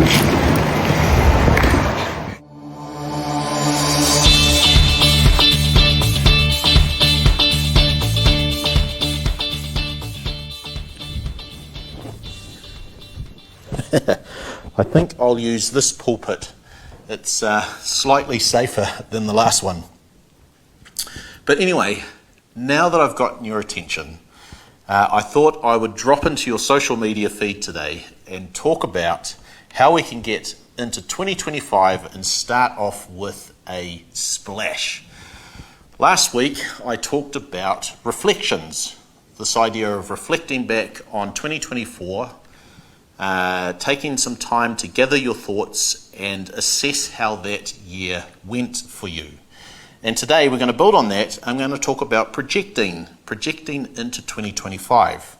I think I'll use this pulpit. It's slightly safer than the last one. But anyway, now that I've gotten your attention, I thought I would drop into your social media feed today and talk about how we can get into 2025 and start off with a splash. Last week, I talked about reflections, this idea of reflecting back on 2024, taking some time to gather your thoughts and assess how that year went for you. And today we're going to build on that. I'm going to talk about projecting into 2025.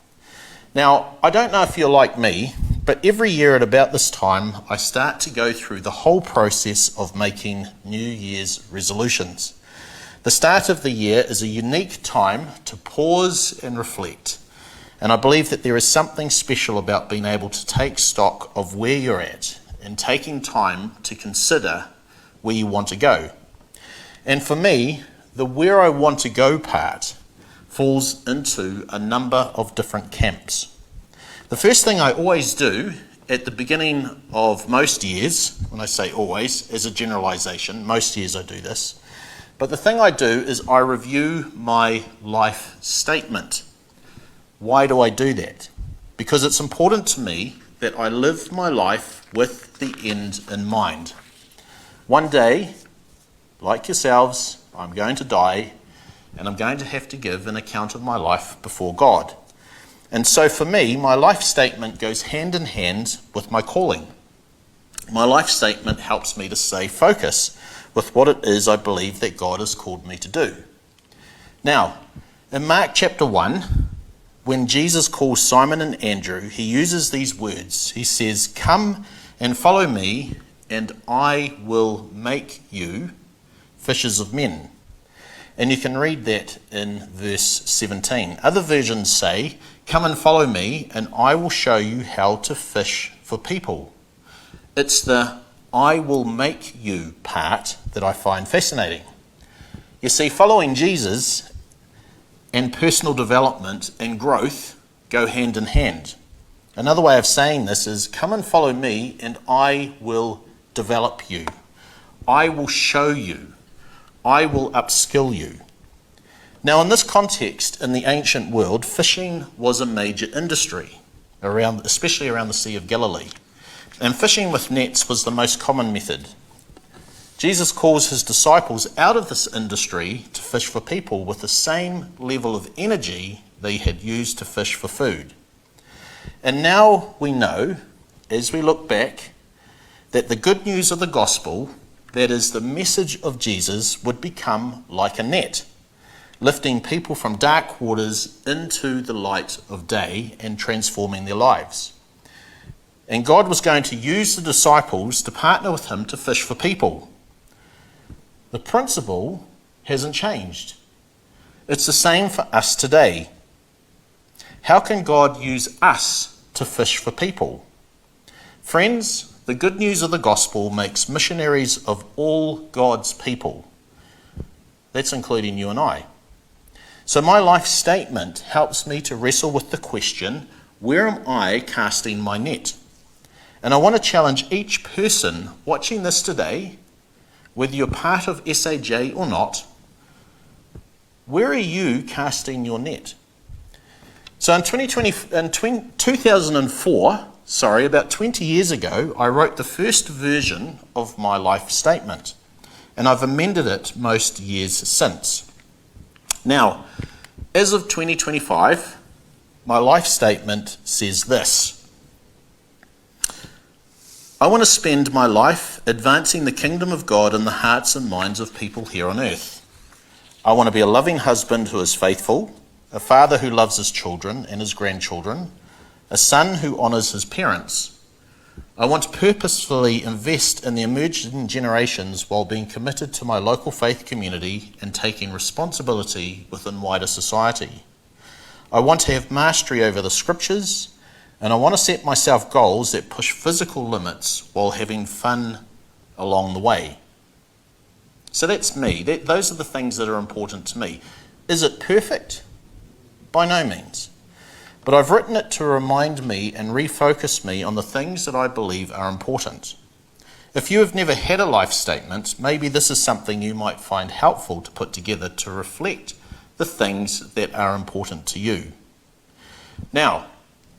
Now, I don't know if you're like me, but every year at about this time, I start to go through the whole process of making New Year's resolutions. The start of the year is a unique time to pause and reflect. And I believe that there is something special about being able to take stock of where you're at and taking time to consider where you want to go. And for me, the where I want to go part falls into a number of different camps. The first thing I always do at the beginning of most years, when I say always, as a generalization, most years I do this, but the thing I do is I review my life statement. Why do I do that? Because it's important to me that I live my life with the end in mind. One day, like yourselves, I'm going to die and I'm going to have to give an account of my life before God. And so for me, my life statement goes hand in hand with my calling. My life statement helps me to stay focused with what it is I believe that God has called me to do. Now, in Mark chapter 1, when Jesus calls Simon and Andrew, he uses these words. He says, "Come and follow me, and I will make you fishers of men." And you can read that in verse 17. Other versions say, "Come and follow me, and I will show you how to fish for people." It's the "I will make you" part that I find fascinating. You see, following Jesus and personal development and growth go hand in hand. Another way of saying this is, come and follow me and I will develop you. I will show you. I will upskill you. Now, in this context, in the ancient world, fishing was a major industry, especially around the Sea of Galilee. And fishing with nets was the most common method. Jesus calls his disciples out of this industry to fish for people with the same level of energy they had used to fish for food. And now we know, as we look back, that the good news of the gospel, that is the message of Jesus, would become like a net, lifting people from dark waters into the light of day and transforming their lives. And God was going to use the disciples to partner with him to fish for people. The principle hasn't changed. It's the same for us today. How can God use us to fish for people? Friends, the good news of the gospel makes missionaries of all God's people. That's including you and I. So my life statement helps me to wrestle with the question, where am I casting my net? And I want to challenge each person watching this today, whether you're part of SAJ or not, where are you casting your net? So in 2004, about 20 years ago, I wrote the first version of my life statement, and I've amended it most years since. Now, as of 2025, my life statement says this: I want to spend my life advancing the kingdom of God in the hearts and minds of people here on earth. I want to be a loving husband who is faithful, a father who loves his children and his grandchildren, a son who honours his parents. I want to purposefully invest in the emerging generations while being committed to my local faith community and taking responsibility within wider society. I want to have mastery over the scriptures, And I want to set myself goals that push physical limits while having fun along the way. So that's me. Those are the things that are important to me. Is it perfect? By no means. But I've written it to remind me and refocus me on the things that I believe are important. If you have never had a life statement, maybe this is something you might find helpful to put together to reflect the things that are important to you. Now,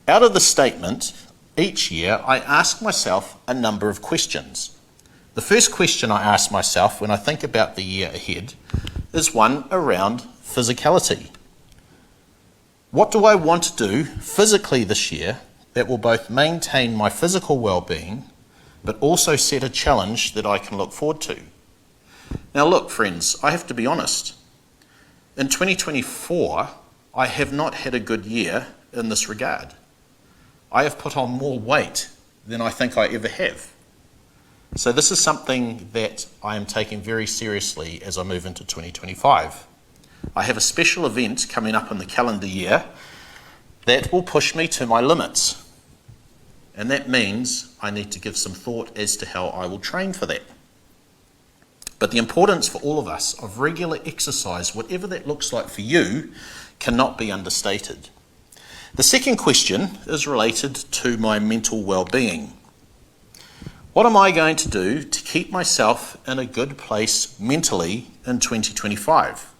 out of the statement, each year I ask myself a number of questions. The first question I ask myself when I think about the year ahead is one around physicality. What do I want to do physically this year that will both maintain my physical well-being but also set a challenge that I can look forward to? Now look, friends, I have to be honest. In 2024, I have not had a good year in this regard. I have put on more weight than I think I ever have. So this is something that I am taking very seriously as I move into 2025. I have a special event coming up in the calendar year that will push me to my limits. And that means I need to give some thought as to how I will train for that. But the importance for all of us of regular exercise, whatever that looks like for you, cannot be understated. The second question is related to my mental well-being. What am I going to do to keep myself in a good place mentally in 2025?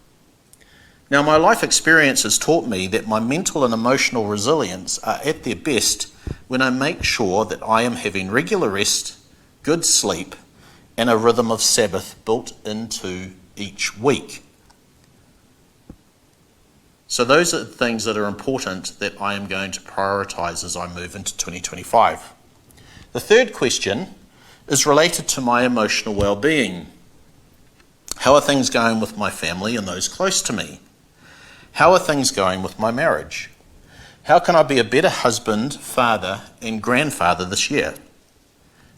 Now, my life experience has taught me that my mental and emotional resilience are at their best when I make sure that I am having regular rest, good sleep, and a rhythm of Sabbath built into each week. So those are the things that are important that I am going to prioritise as I move into 2025. The third question is related to my emotional well-being. How are things going with my family and those close to me? How are things going with my marriage? How can I be a better husband, father, and grandfather this year?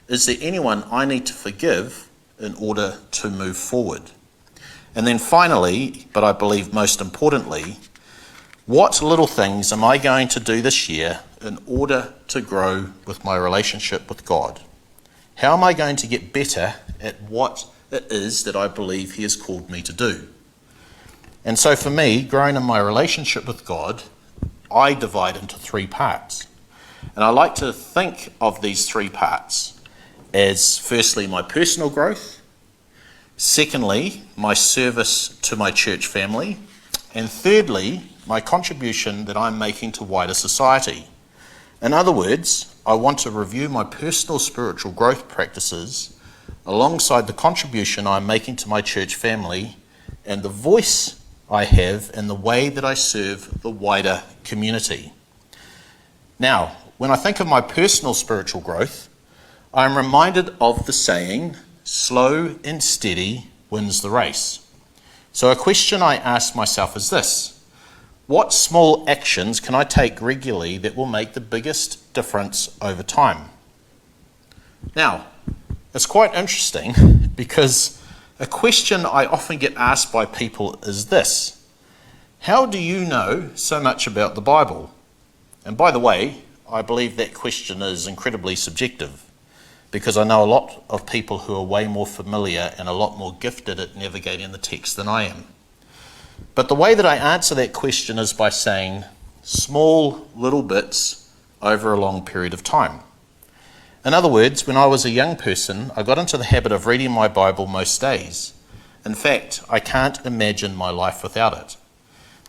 Is there anyone I need to forgive in order to move forward? And then finally, but I believe most importantly, what little things am I going to do this year in order to grow with my relationship with God? How am I going to get better at what it is that I believe He has called me to do? And so for me, growing in my relationship with God, I divide into three parts. And I like to think of these three parts as firstly my personal growth, secondly my service to my church family, and thirdly my contribution that I'm making to wider society. In other words, I want to review my personal spiritual growth practices alongside the contribution I'm making to my church family and the voice I have in the way that I serve the wider community. Now, when I think of my personal spiritual growth, I'm reminded of the saying, slow and steady wins the race. So a question I ask myself is this: what small actions can I take regularly that will make the biggest difference over time? Now, it's quite interesting because a question I often get asked by people is this: how do you know so much about the Bible? And by the way, I believe that question is incredibly subjective, because I know a lot of people who are way more familiar and a lot more gifted at navigating the text than I am. But the way that I answer that question is by saying small little bits over a long period of time. In other words, when I was a young person, I got into the habit of reading my Bible most days. In fact, I can't imagine my life without it.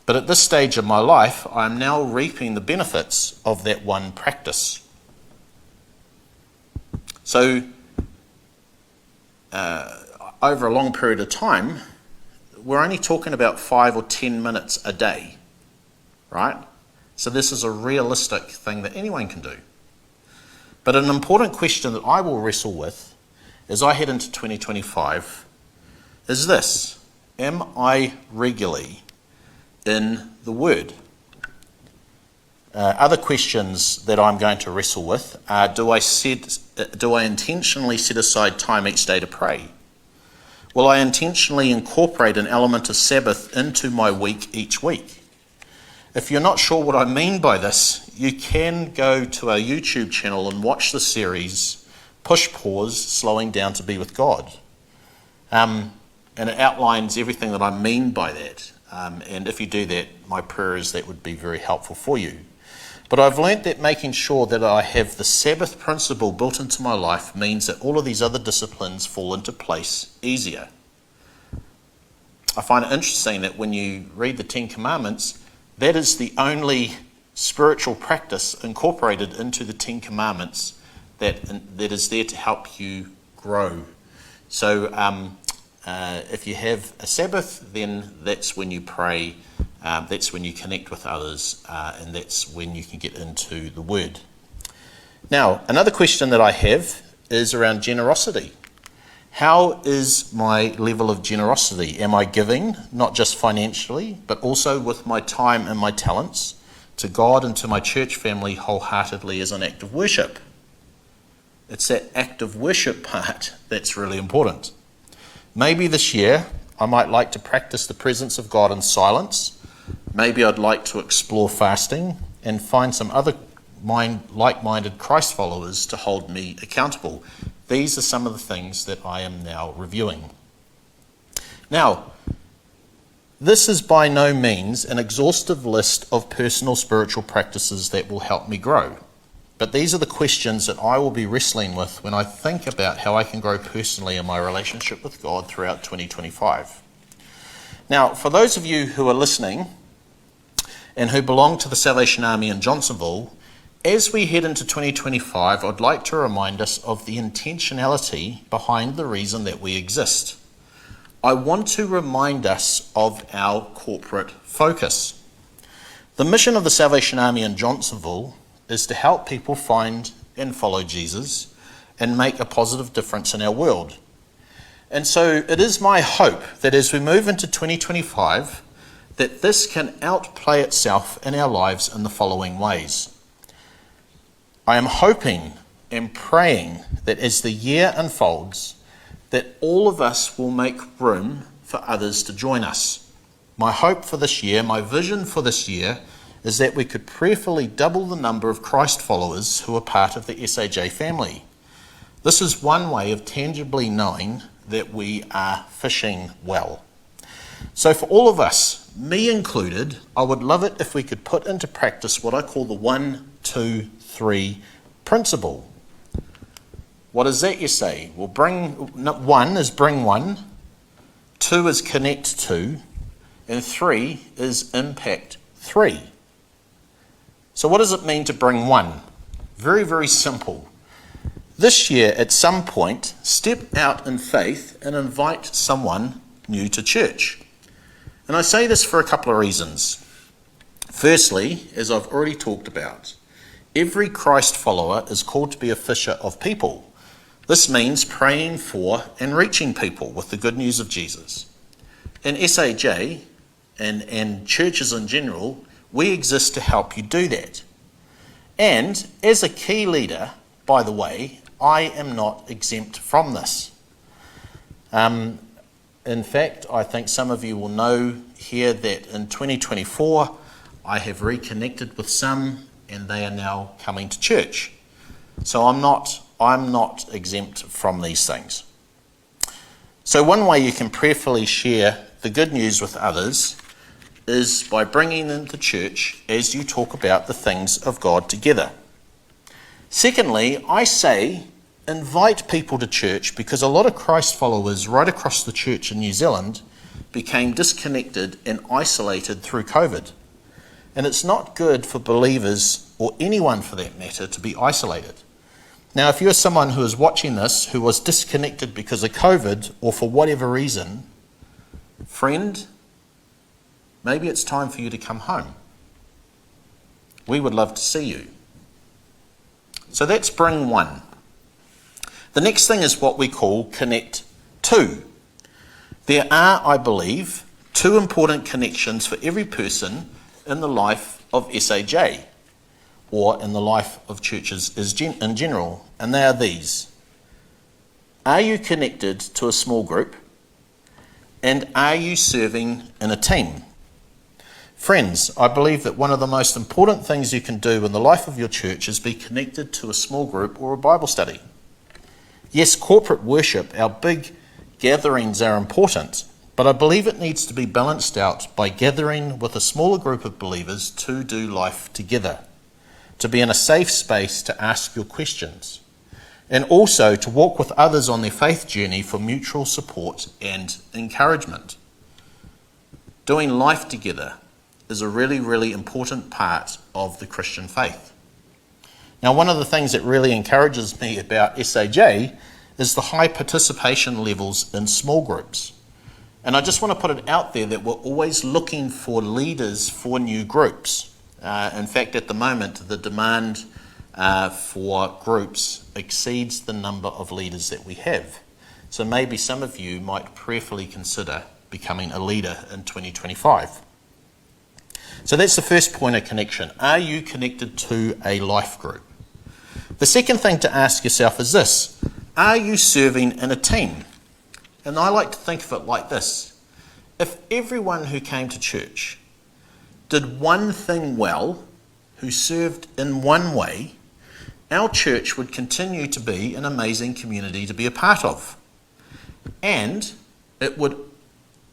But at this stage of my life, I am now reaping the benefits of that one practice. So, over a long period of time, we're only talking about 5 or 10 minutes a day, right? So this is a realistic thing that anyone can do. But an important question that I will wrestle with as I head into 2025 is this: am I regularly in the Word? Other questions that I'm going to wrestle with are, do I intentionally set aside time each day to pray? Will I intentionally incorporate an element of Sabbath into my week each week? If you're not sure what I mean by this, you can go to our YouTube channel and watch the series Push Pause, Slowing Down to Be with God. And it outlines everything that I mean by that. And if you do that, my prayer is that would be very helpful for you. But I've learnt that making sure that I have the Sabbath principle built into my life means that all of these other disciplines fall into place easier. I find it interesting that when you read the Ten Commandments, that is the only spiritual practice incorporated into the Ten Commandments that is there to help you grow. So if you have a Sabbath, then that's when you pray, that's when you connect with others, and that's when you can get into the Word. Now, another question that I have is around generosity. How is my level of generosity? Am I giving, not just financially, but also with my time and my talents, to God and to my church family wholeheartedly as an act of worship? It's that act of worship part that's really important. Maybe this year I might like to practice the presence of God in silence. Maybe I'd like to explore fasting and find some other like-minded Christ followers to hold me accountable. These are some of the things that I am now reviewing. Now, this is by no means an exhaustive list of personal spiritual practices that will help me grow. But these are the questions that I will be wrestling with when I think about how I can grow personally in my relationship with God throughout 2025. Now, for those of you who are listening and who belong to the Salvation Army in Johnsonville, as we head into 2025, I'd like to remind us of the intentionality behind the reason that we exist. I want to remind us of our corporate focus. The mission of the Salvation Army in Johnsonville is to help people find and follow Jesus and make a positive difference in our world. And so it is my hope that as we move into 2025, that this can outplay itself in our lives in the following ways. I am hoping and praying that as the year unfolds, that all of us will make room for others to join us. My hope for this year, my vision for this year, is that we could prayerfully double the number of Christ followers who are part of the SAJ family. This is one way of tangibly knowing that we are fishing well. So for all of us, me included, I would love it if we could put into practice what I call the 1, 2, 3 principle. What is that, you say? Well, 1 is bring 1, 2 is connect 2, and 3 is impact 3. So what does it mean to bring 1? Very, very simple. This year, at some point, step out in faith and invite someone new to church. And I say this for a couple of reasons. Firstly, as I've already talked about, every Christ follower is called to be a fisher of people. This means praying for and reaching people with the good news of Jesus. In SAJ and churches in general, we exist to help you do that. And as a key leader, by the way, I am not exempt from this. In fact, I think some of you will know here that in 2024, I have reconnected with some and they are now coming to church. So I'm not exempt from these things. So one way you can prayerfully share the good news with others is by bringing them to church as you talk about the things of God together. Secondly, I say invite people to church because a lot of Christ followers right across the church in New Zealand became disconnected and isolated through COVID. And it's not good for believers, or anyone for that matter, to be isolated. Now, if you're someone who is watching this who was disconnected because of COVID or for whatever reason, friend, maybe it's time for you to come home. We would love to see you. So that's bring 1. The next thing is what we call connect 2. There are, I believe, 2 important connections for every person in the life of SAJ, or in the life of churches in general, and they are these. Are you connected to a small group? And are you serving in a team? Friends, I believe that one of the most important things you can do in the life of your church is be connected to a small group or a Bible study. Yes, corporate worship, our big gatherings are important, but I believe it needs to be balanced out by gathering with a smaller group of believers to do life together, to be in a safe space to ask your questions, and also to walk with others on their faith journey for mutual support and encouragement. Doing life together is a really, really important part of the Christian faith. Now, one of the things that really encourages me about SAJ is the high participation levels in small groups. And I just want to put it out there that we're always looking for leaders for new groups. In fact, at the moment, the demand for groups exceeds the number of leaders that we have. So maybe some of you might prayerfully consider becoming a leader in 2025. So that's the first point of connection. Are you connected to a life group? The second thing to ask yourself is this: are you serving in a team? And I like to think of it like this: if everyone who came to church did one thing well, who served in one way, our church would continue to be an amazing community to be a part of. And it would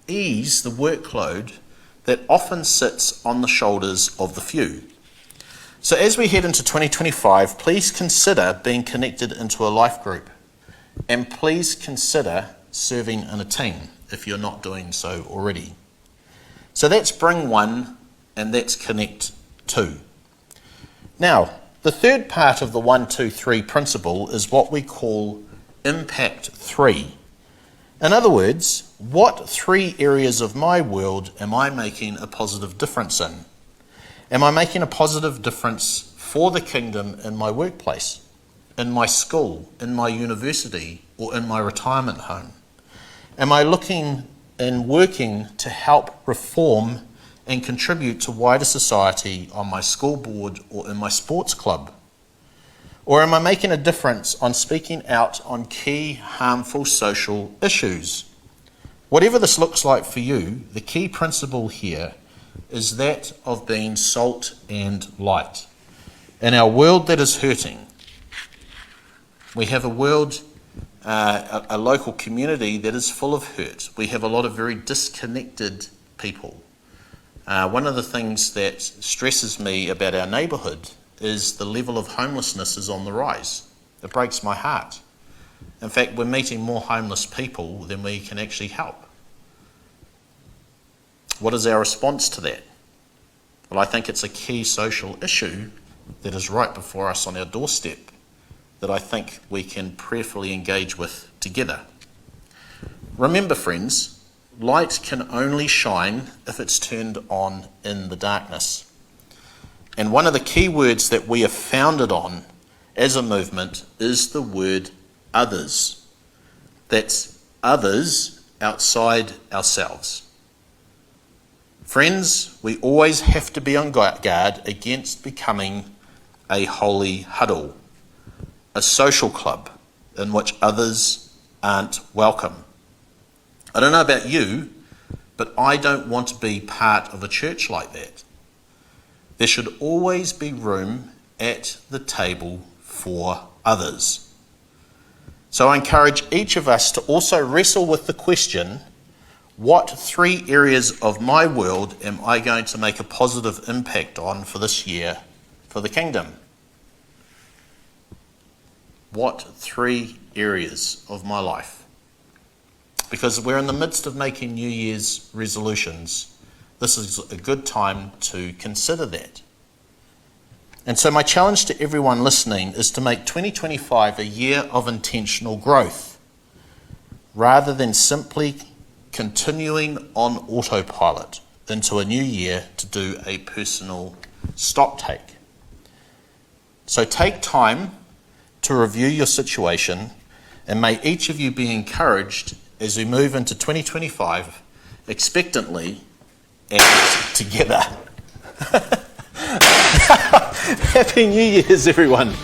ease the workload that often sits on the shoulders of the few. So as we head into 2025, please consider being connected into a life group, and please consider serving in a team if you're not doing so already. So that's bring one, and that's connect two. Now, the third part of the 1, 2, 3 principle is what we call impact 3. In other words, what 3 areas of my world am I making a positive difference in? Am I making a positive difference for the kingdom in my workplace, in my school, in my university, or in my retirement home? Am I looking and working to help reform and contribute to wider society on my school board or in my sports club? Or am I making a difference on speaking out on key harmful social issues? Whatever this looks like for you, the key principle here is that of being salt and light. In our world that is hurting, we have a world, a local community that is full of hurt. We have a lot of very disconnected people. One of the things that stresses me about our neighbourhood is the level of homelessness is on the rise. It breaks my heart. In fact, we're meeting more homeless people than we can actually help. What is our response to that? Well, I think it's a key social issue that is right before us on our doorstep that I think we can prayerfully engage with together. Remember, friends, light can only shine if it's turned on in the darkness. And one of the key words that we are founded on as a movement is the word others. That's others outside ourselves. Friends, we always have to be on guard against becoming a holy huddle, a social club in which others aren't welcome. I don't know about you, but I don't want to be part of a church like that. There should always be room at the table for others. So I encourage each of us to also wrestle with the question, what 3 areas of my world am I going to make a positive impact on for this year for the kingdom? What 3 areas of my life? Because we're in the midst of making New Year's resolutions. This is a good time to consider that. And so my challenge to everyone listening is to make 2025 a year of intentional growth, rather than simply continuing on autopilot into a new year to do a personal stocktake. So take time to review your situation, and may each of you be encouraged as we move into 2025 expectantly and together. Happy New Year's, everyone.